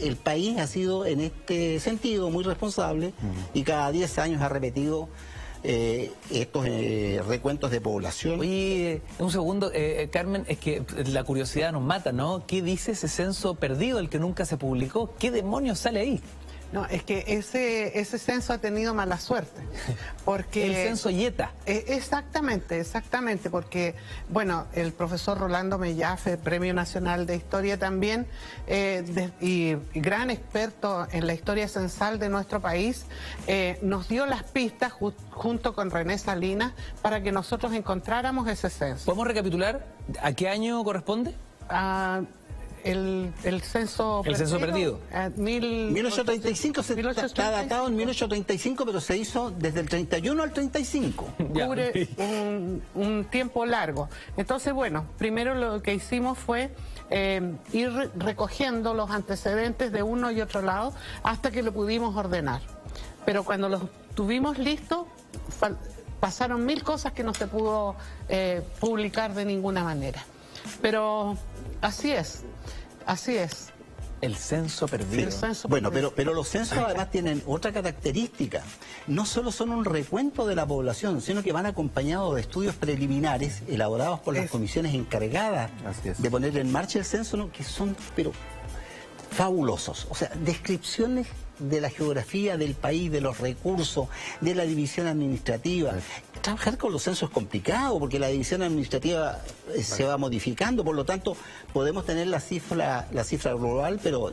el país ha sido en este sentido muy responsable y cada 10 años ha repetido estos recuentos de población. Oye, un segundo, Carmen, es que la curiosidad nos mata, ¿no? ¿Qué dice ese censo perdido, el que nunca se publicó? ¿Qué demonios sale ahí? No, es que ese censo ha tenido mala suerte, porque... El censo Yeta. Exactamente, porque, bueno, el profesor Rolando Mellafe, Premio Nacional de Historia también, y gran experto en la historia censal de nuestro país, nos dio las pistas junto con René Salinas para que nosotros encontráramos ese censo. ¿Podemos recapitular a qué año corresponde? El censo perdido. 1835 está datado en 1835, pero se hizo desde el 31 al 35. Cubre un tiempo largo. Entonces, bueno, primero lo que hicimos fue ir recogiendo los antecedentes de uno y otro lado hasta que lo pudimos ordenar. Pero cuando los tuvimos listos, pasaron 1000 cosas que no se pudo publicar de ninguna manera. Pero así es. El censo perdido. Bueno, pero los censos además tienen otra característica. No solo son un recuento de la población, sino que van acompañados de estudios preliminares elaborados por las comisiones encargadas de poner en marcha el censo, ¿no? Que son, pero fabulosos. O sea, descripciones de la geografía del país, de los recursos, de la división administrativa. Trabajar con los censos es complicado porque la división administrativa se va modificando, por lo tanto podemos tener la cifra global, pero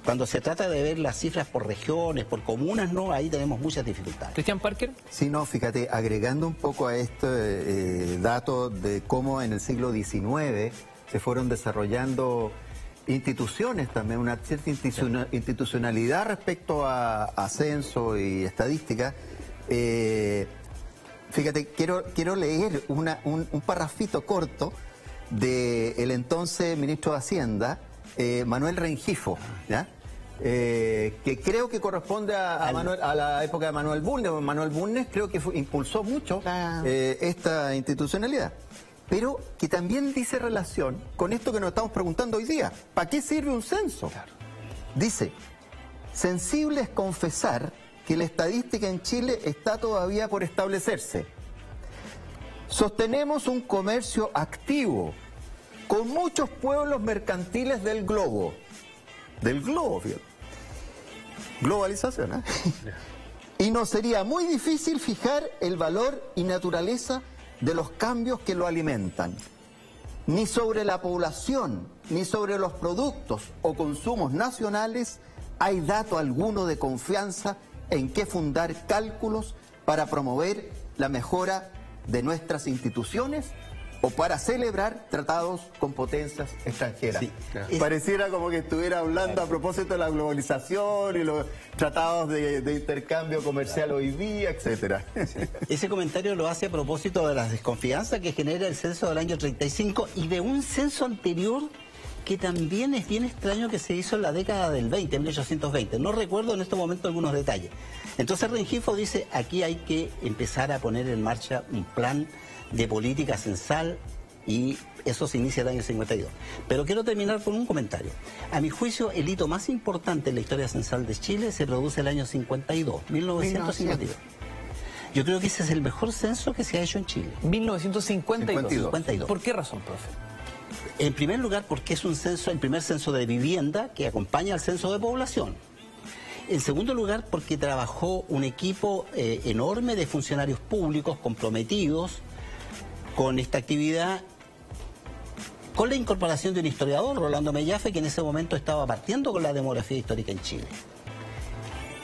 cuando se trata de ver las cifras por regiones, por comunas, no, ahí tenemos muchas dificultades. Cristian Parker. Sí, no, fíjate, agregando un poco a este dato de cómo en el siglo XIX se fueron desarrollando instituciones también, una cierta institucionalidad respecto a censo y estadística. Fíjate, quiero leer un parrafito corto del entonces ministro de Hacienda, Manuel Rengifo, ¿ya? Que creo que corresponde a la época de Manuel Bulnes. Manuel Bulnes creo que impulsó mucho esta institucionalidad, pero que también dice relación con esto que nos estamos preguntando hoy día. ¿Para qué sirve un censo? Dice, sensible es confesar que la estadística en Chile está todavía por establecerse. Sostenemos un comercio activo con muchos pueblos mercantiles del globo. Fíjate. Globalización, ¿eh? Y nos sería muy difícil fijar el valor y naturaleza de los cambios que lo alimentan. Ni sobre la población, ni sobre los productos o consumos nacionales hay dato alguno de confianza en qué fundar cálculos para promover la mejora de nuestras instituciones o para celebrar tratados con potencias extranjeras. Sí, claro. Pareciera como que estuviera hablando a propósito de la globalización y los tratados de intercambio comercial hoy día, etcétera. Sí. Ese comentario lo hace a propósito de la desconfianza que genera el censo del año 35 y de un censo anterior que también es bien extraño, que se hizo en la década del 20, 1820. No recuerdo en este momento algunos detalles. Entonces Rengifo dice, aquí hay que empezar a poner en marcha un plan de política censal y eso se inicia en el año 52. Pero quiero terminar con un comentario. A mi juicio, el hito más importante en la historia censal de Chile se produce en el año 52, 1952. Yo creo que ese es el mejor censo que se ha hecho en Chile. 1952. ¿Por qué razón, profe? En primer lugar, porque es el primer censo de vivienda que acompaña al censo de población. En segundo lugar, porque trabajó un equipo enorme de funcionarios públicos comprometidos con esta actividad, con la incorporación de un historiador, Rolando Mellafe, que en ese momento estaba partiendo con la demografía histórica en Chile.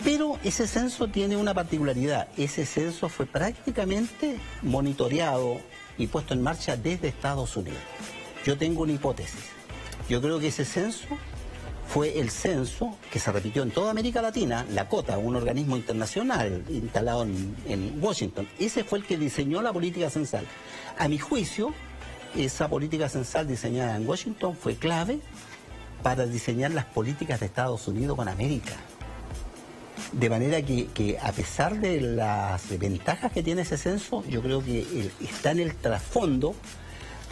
Pero ese censo tiene una particularidad. Ese censo fue prácticamente monitoreado y puesto en marcha desde Estados Unidos. Yo tengo una hipótesis. Yo creo que ese censo fue el censo que se repitió en toda América Latina, la COTA, un organismo internacional instalado en Washington. Ese fue el que diseñó la política censal. A mi juicio, esa política censal diseñada en Washington fue clave para diseñar las políticas de Estados Unidos con América. De manera que a pesar de las ventajas que tiene ese censo, yo creo que está en el trasfondo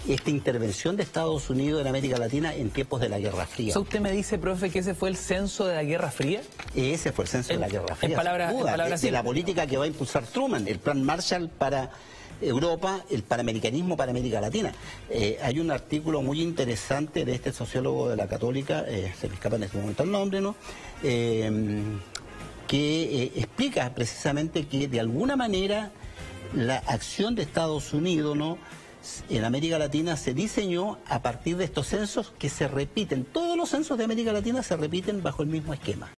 esta intervención de Estados Unidos en América Latina en tiempos de la Guerra Fría. O sea, ¿usted me dice, profe, que ese fue el censo de la Guerra Fría? Ese fue el censo de la Guerra Fría. En palabras de la política que va a impulsar Truman, el plan Marshall para Europa, el panamericanismo para América Latina. Hay un artículo muy interesante de este sociólogo de la Católica, se me escapa en este momento el nombre, ¿no? Que explica precisamente que de alguna manera la acción de Estados Unidos, ¿no?, en América Latina se diseñó a partir de estos censos que se repiten. Todos los censos de América Latina se repiten bajo el mismo esquema.